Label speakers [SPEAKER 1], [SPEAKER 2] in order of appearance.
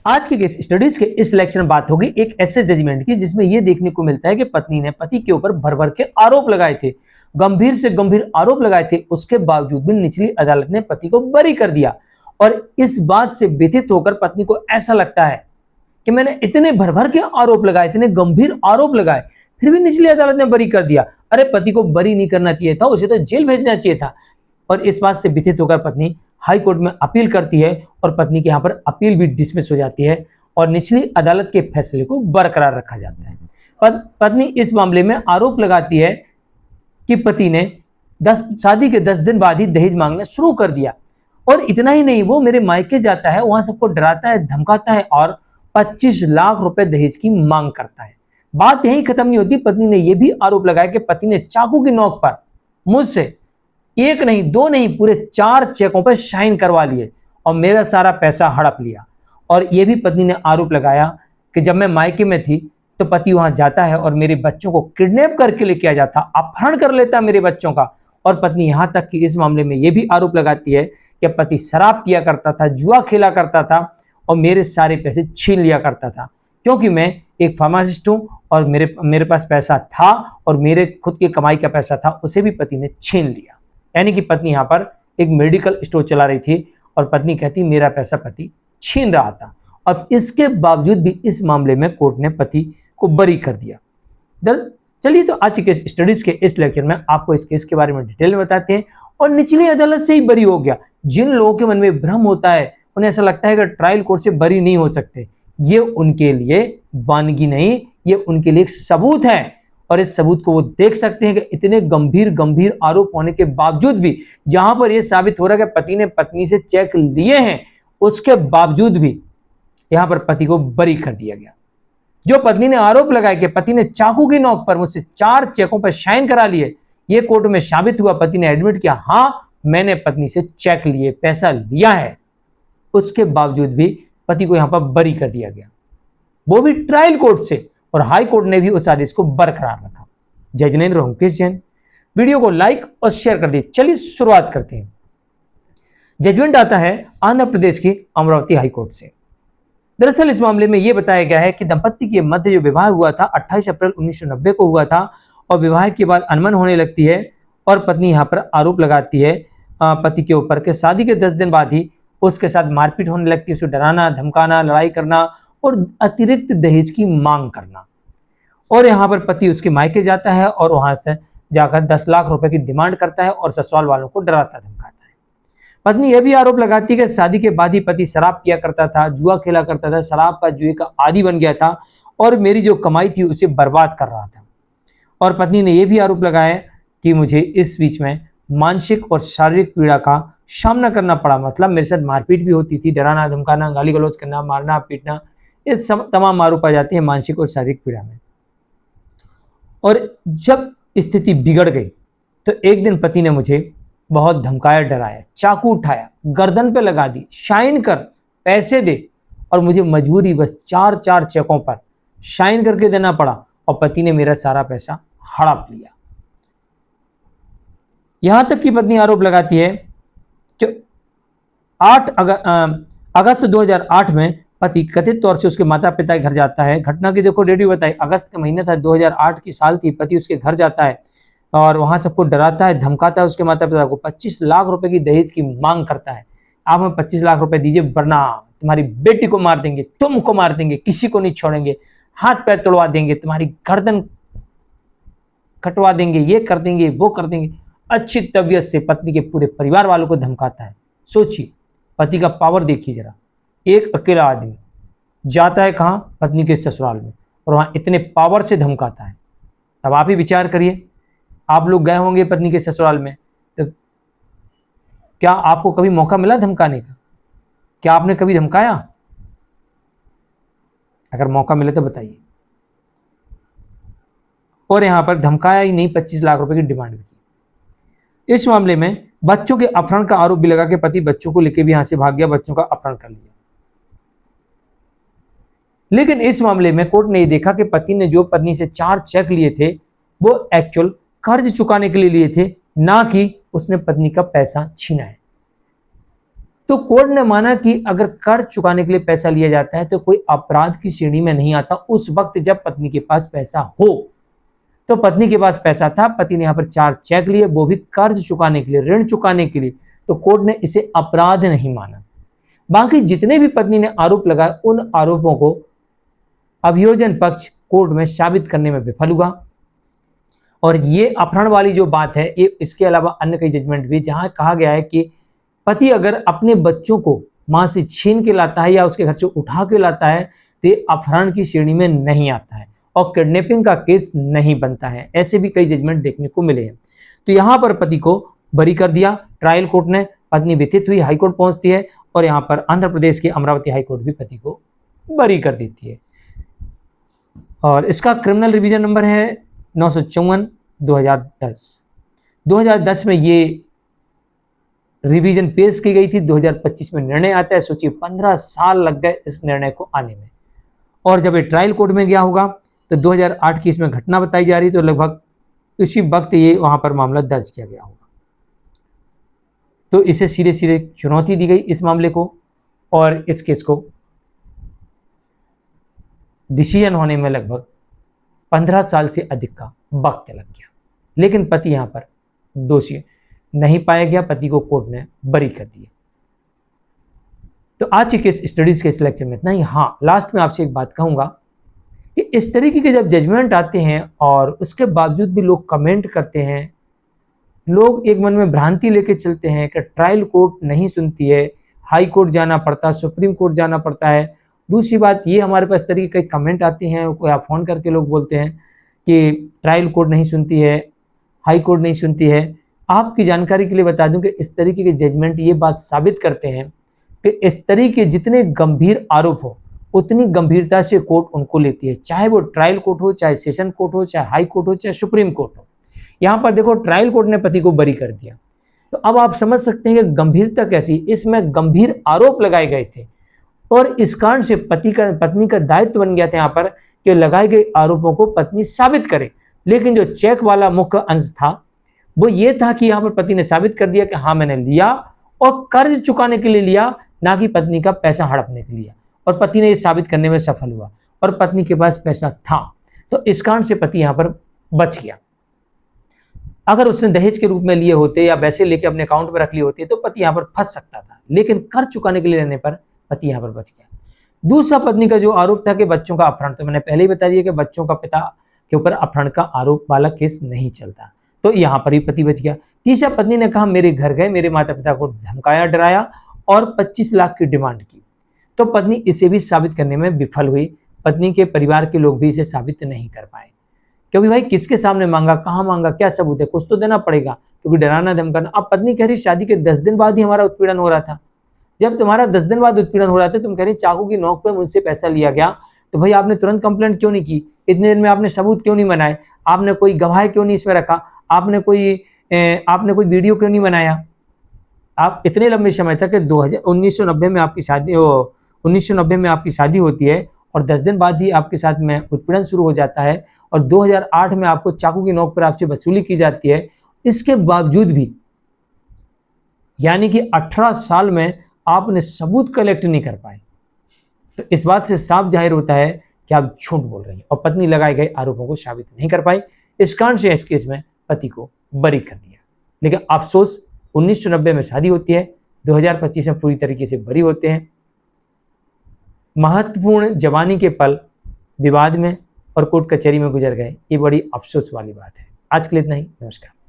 [SPEAKER 1] आज के case studies के इस लेक्चर में बात होगी एक ऐसे जजमेंट की जिसमें यह देखने को मिलता है कि पत्नी ने पति के ऊपर भर भर के आरोप लगाए थे, गंभीर से गंभीर आरोप लगाए थे। उसके बावजूद भी निचली अदालत ने पति को बरी कर दिया और इस बात से व्यथित होकर पत्नी को ऐसा लगता है कि मैंने इतने भर भर के आरोप लगाए, इतने गंभीर आरोप लगाए, फिर भी निचली अदालत ने बरी कर दिया। अरे पति को बरी नहीं करना चाहिए था, उसे तो जेल भेजना चाहिए था। और इस बात से व्यथित होकर पत्नी हाई कोर्ट में अपील करती है और पत्नी के यहाँ पर अपील भी डिसमिस हो जाती है और निचली अदालत के फैसले को बरकरार रखा जाता है। पत्नी इस मामले में आरोप लगाती है कि पति ने शादी के 10 दिन बाद ही दहेज मांगना शुरू कर दिया और इतना ही नहीं, वो मेरे मायके जाता है, वहां सबको डराता है, धमकाता है और 25 लाख रुपए दहेज की मांग करता है। बात यही खत्म नहीं होती, पत्नी ने यह भी आरोप लगाया कि पति ने चाकू की नोक पर मुझसे एक नहीं, दो नहीं, पूरे 4 चेकों पर साइन करवा लिए और मेरा सारा पैसा हड़प लिया। और यह भी पत्नी ने आरोप लगाया कि जब मैं मायके में थी तो पति वहां जाता है और मेरे बच्चों को किडनैप करके लेके आ जाता, अपहरण कर लेता मेरे बच्चों का। और पत्नी यहां तक कि इस मामले में यह भी आरोप लगाती है कि पति शराब पिया करता था, जुआ खेला करता था और मेरे सारे पैसे छीन लिया करता था, क्योंकि मैं एक फार्मासिस्ट हूं और मेरे पास पैसा था और मेरे खुद की कमाई का पैसा था, उसे भी पति ने छीन लिया। यानी कि पत्नी यहाँ पर एक मेडिकल स्टोर चला रही थी और पत्नी कहती मेरा पैसा पति छीन रहा था। अब इसके बावजूद भी इस मामले में कोर्ट ने पति को बरी कर दिया। चलिए तो आज के स्टडीज के इस लेक्चर में आपको इस केस के बारे में डिटेल में बताते हैं और निचली अदालत से ही बरी हो गया। जिन लोगों के मन में भ्रम होता है, उन्हें ऐसा लगता है कि ट्रायल कोर्ट से बरी नहीं हो सकते, ये उनके लिए वानगी नहीं, ये उनके लिए एक सबूत है और इस सबूत को वो देख सकते हैं कि इतने गंभीर आरोप होने के बावजूद भी, जहां पर यह साबित हो रहा है कि पति ने पत्नी से चेक लिए हैं, उसके बावजूद भी यहां पर पति को बरी कर दिया गया। जो पत्नी ने आरोप लगाया कि पति ने चाकू की नोक पर मुझसे 4 चेकों पर साइन करा लिए, यह कोर्ट में साबित हुआ। पति ने एडमिट किया, हां मैंने पत्नी से चेक लिए, पैसा लिया है। उसके बावजूद भी पति को यहां पर बरी कर दिया गया, वो भी ट्रायल कोर्ट से, और हाई कोर्ट ने भी उस आदेश को बरकरार रखा। जय जिनेंद्र, मुकेश जैन। वीडियो को लाइक और शेयर कर दिए। चलिए शुरुआत करते हैं। जजमेंट आता है आंध्र प्रदेश की अमरावती हाई कोर्ट से। दरअसल इस मामले में यह बताया गया है कि दंपत्ति के मध्य जो विवाह हुआ था 28 अप्रैल 1990 को हुआ था और विवाह के बाद अनबन होने लगती है और पत्नी यहां पर आरोप लगाती है पति के ऊपर कि शादी के 10 दिन बाद ही उसके साथ मारपीट होने लगती है, उसे डराना, धमकाना, लड़ाई करना और अतिरिक्त दहेज की मांग करना। और यहाँ पर पति उसके मायके जाता है और वहां से जाकर 10 लाख रुपए की डिमांड करता है और ससुराल वालों को डराता धमकाता है। पत्नी यह भी आरोप लगाती है कि शादी के बाद ही पति शराब पिया करता था, जुआ खेला करता था, शराब का जुए का आदी बन गया था और मेरी जो कमाई थी उसे बर्बाद कर रहा था। और पत्नी ने यह भी आरोप लगाया कि मुझे इस बीच में मानसिक और शारीरिक पीड़ा का सामना करना पड़ा, मतलब मेरे साथ मारपीट भी होती थी, डराना, धमकाना, गाली गलौज करना, मारना, पीटना, ये तमाम आरोप आ जाते हैं मानसिक और शारीरिक पीड़ा में। और जब स्थिति बिगड़ गई तो एक दिन पति ने मुझे बहुत धमकाया, डराया, चाकू उठाया, गर्दन पे लगा दी, साइन कर, पैसे दे, और मुझे मजबूरी बस 4 चेकों पर साइन करके देना पड़ा और पति ने मेरा सारा पैसा हड़प लिया। यहां तक कि पत्नी आरोप लगाती है कि 8 अगस्त 2008 में पति कथित तौर से उसके माता पिता के घर जाता है। घटना की देखो डेट भी बताई, अगस्त का महीना था, 2008 की साल थी। पति उसके घर जाता है और वहां सबको डराता है, धमकाता है उसके माता पिता को, 25 लाख रुपए की दहेज की मांग करता है। आप हमें 25 लाख रुपए दीजिए वरना तुम्हारी बेटी को मार देंगे, तुमको मार देंगे, किसी को नहीं छोड़ेंगे, हाथ पैर तोड़वा देंगे, तुम्हारी गर्दन कटवा देंगे, ये कर देंगे, वो कर देंगे। अच्छी तबीयत से पत्नी के पूरे परिवार वालों को धमकाता है। सोचिए पति का पावर देखिए जरा, एक अकेला आदमी जाता है कहां, पत्नी के ससुराल में, और वहां इतने पावर से धमकाता है। अब आप ही विचार करिए, आप लोग गए होंगे पत्नी के ससुराल में, तो क्या आपको कभी मौका मिला धमकाने का? क्या आपने कभी धमकाया? अगर मौका मिले तो बताइए। और यहां पर धमकाया ही नहीं, 25 लाख रुपए की डिमांड भी की। इस मामले में बच्चों के अपहरण का आरोप भी लगा कि पति बच्चों को लेकर भी यहां से भाग गया, बच्चों का अपहरण कर लिया। लेकिन इस मामले में कोर्ट ने देखा कि पति ने जो पत्नी से 4 चेक लिए थे वो एक्चुअल कर्ज चुकाने के लिए लिए थे, ना कि उसने पत्नी का पैसा छीना है। तो कोर्ट ने माना कि अगर कर्ज चुकाने के लिए पैसा लिया जाता है तो कोई अपराध की श्रेणी में नहीं आता उस वक्त जब पत्नी के पास पैसा हो। तो पत्नी के पास पैसा था, पति ने यहाँ पर 4 चेक लिए, वो भी कर्ज चुकाने के लिए, ऋण चुकाने के लिए, तो कोर्ट ने इसे अपराध नहीं माना। बाकी जितने भी पत्नी ने आरोप लगाए उन आरोपों को अभियोजन पक्ष कोर्ट में साबित करने में विफल हुआ। और ये अपहरण वाली जो बात है, ये इसके अलावा अन्य कई जजमेंट भी जहां कहा गया है कि पति अगर अपने बच्चों को मां से छीन के लाता है या उसके घर से उठा के लाता है तो ये अपहरण की श्रेणी में नहीं आता है और किडनैपिंग का केस नहीं बनता है। ऐसे भी कई जजमेंट देखने को मिले हैं। तो यहाँ पर पति को बरी कर दिया ट्रायल कोर्ट ने। पत्नी व्यथित हुई, हाईकोर्ट पहुंचती है और यहाँ पर आंध्र प्रदेश की अमरावती हाईकोर्ट भी पति को बरी कर देती है। और इसका क्रिमिनल रिवीजन नंबर है 954 2010। 2010 में ये रिवीजन पेश की गई थी, 2025 में निर्णय आता है। सोचिए 15 साल लग गए इस निर्णय को आने में। और जब ये ट्रायल कोर्ट में गया होगा तो 2008 की इसमें घटना बताई जा रही, तो लगभग उसी वक्त ये वहां पर मामला दर्ज किया गया होगा। तो इसे सीधे सीधे चुनौती दी गई इस मामले को और इस केस को डिसीजन होने में लगभग 15 साल से अधिक का वक्त लग गया। लेकिन पति यहां पर दोषी नहीं पाया गया, पति को कोर्ट ने बरी कर दिया। तो आज की केस स्टडीज के इस लेक्चर में इतना ही। हाँ, लास्ट में आपसे एक बात कहूंगा कि इस तरीके के जब जजमेंट आते हैं और उसके बावजूद भी लोग कमेंट करते हैं, लोग एक मन में भ्रांति लेके चलते हैं कि ट्रायल कोर्ट नहीं सुनती है, हाई कोर्ट जाना पड़ता, सुप्रीम कोर्ट जाना पड़ता है। दूसरी बात ये, हमारे पास इस तरीके के कमेंट आते हैं या फ़ोन करके लोग बोलते हैं कि ट्रायल कोर्ट नहीं सुनती है, हाई कोर्ट नहीं सुनती है। आपकी जानकारी के लिए बता दूं कि इस तरीके के जजमेंट ये बात साबित करते हैं कि इस तरीके जितने गंभीर आरोप हो उतनी गंभीरता से कोर्ट उनको लेती है, चाहे वो ट्रायल कोर्ट हो, चाहे सेशन कोर्ट हो, चाहे हाई कोर्ट हो, चाहे सुप्रीम कोर्ट हो। यहाँ पर देखो ट्रायल कोर्ट ने पति को बरी कर दिया, तो अब आप समझ सकते हैं कि गंभीरता कैसी, इसमें गंभीर आरोप लगाए गए थे और इस कारण से पत्नी का दायित्व बन गया था यहाँ पर कि लगाए गए आरोपों को पत्नी साबित करे। लेकिन जो चेक वाला मुख्य अंश था वो ये था कि यहाँ पर पति ने साबित कर दिया कि हाँ मैंने लिया और कर्ज चुकाने के लिए लिया, ना कि पत्नी का पैसा हड़पने के लिए। और पति ने ये साबित करने में सफल हुआ और पत्नी के पास पैसा था, तो इस कारण से पति यहाँ पर बच गया। अगर उसने दहेज के रूप में लिए होते या वैसे लेके अपने अकाउंट में रख लिए होते तो पति यहाँ पर फंस सकता था, लेकिन कर्ज चुकाने के लिए लेने पर पति यहाँ पर बच गया। दूसरा पत्नी का जो आरोप था कि बच्चों का अपहरण, तो मैंने पहले ही बता दिया कि बच्चों का पिता के ऊपर अपहरण का आरोप वाला केस नहीं चलता, तो यहाँ पर भी पति बच गया। तीसरा पत्नी ने कहा मेरे घर गए, मेरे माता पिता को धमकाया, डराया और 25 लाख की डिमांड की, तो पत्नी इसे भी साबित करने में विफल हुई। पत्नी के परिवार के लोग भी इसे साबित नहीं कर पाए, क्योंकि भाई किसके सामने मांगा, कहाँ मांगा, क्या सबूत है, कुछ तो देना पड़ेगा, क्योंकि डराना धमकाना। अब पत्नी कह रही शादी के 10 दिन बाद ही हमारा उत्पीड़न हो रहा था। जब तुम्हारा 10 दिन बाद उत्पीड़न हो रहा था, तुम कह रही चाकू की नोक पे मुझसे पैसा लिया गया, तो भाई आपने तुरंत कंप्लेंट क्यों नहीं की, इतने दिन में आपने सबूत क्यों नहीं बनाए, आपने कोई गवाह क्यों नहीं इसमें रखा, आपने कोई वीडियो क्यों नहीं बनाया। आप इतने लंबे समय तक 1990 में आपकी शादी 1990 में आपकी शादी होती है और 10 दिन बाद ही आपके साथ में उत्पीड़न शुरू हो जाता है और 2008 में आपको चाकू की नोक पर आपसे वसूली की जाती है। इसके बावजूद भी यानी कि 18 साल में आपने सबूत कलेक्ट नहीं कर पाए, तो इस बात से साफ जाहिर होता है कि आप झूठ बोल रही हैं और पत्नी लगाए गए आरोपों को साबित नहीं कर पाई। इस कारण से इस केस में पति को बरी कर दिया। लेकिन अफसोस 1990 में शादी होती है, 2025 में पूरी तरीके से बरी होते हैं। महत्वपूर्ण जवानी के पल विवाद में और कोर्ट कचहरी में गुजर गए, ये बड़ी अफसोस वाली बात है। आज के लिए इतना ही, नमस्कार।